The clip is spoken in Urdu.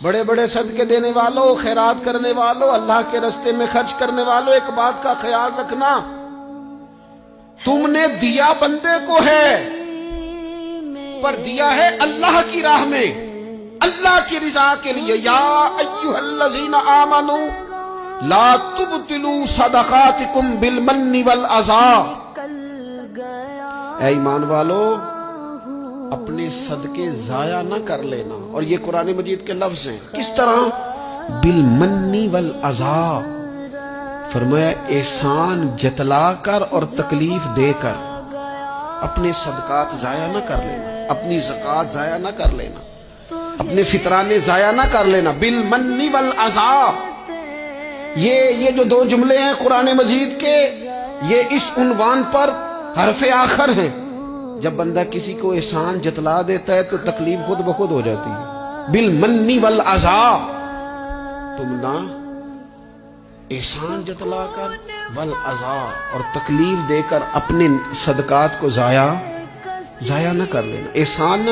بڑے بڑے صدقے دینے والوں، خیرات کرنے والوں، اللہ کے راستے میں خرچ کرنے والوں، ایک بات کا خیال رکھنا، تم نے دیا بندے کو ہے پر دیا ہے اللہ کی راہ میں، اللہ کی رضا کے لیے۔ یا ایھا الذین آمنوا لا تبطلوا صدقاتکم بالمن والعذا۔ اے ایمان والو، اپنے صدقے ضائع نہ کر لینا۔ اور یہ قرآن مجید کے لفظ ہیں، کس طرح؟ بالمن والعذا، فرمایا احسان جتلا کر اور تکلیف دے کر۔ اپنے صدقات ضائع نہ کر لینا، اپنی زکوٰۃ ضائع نہ کر لینا، اپنے فطرانے ضائع نہ کر لینا۔ بالمن والعذا، یہ جو دو جملے ہیں قرآن مجید کے، یہ اس عنوان پر حرف آخر ہیں۔ جب بندہ کسی کو احسان جتلا دیتا ہے تو تکلیف خود بخود ہو جاتی ہے۔ بالمن والعذا، تم نہ احسان جتلا کر والعذا اور تکلیف دے کر اپنے صدقات کو ضائع نہ کر لینا، احسان نہ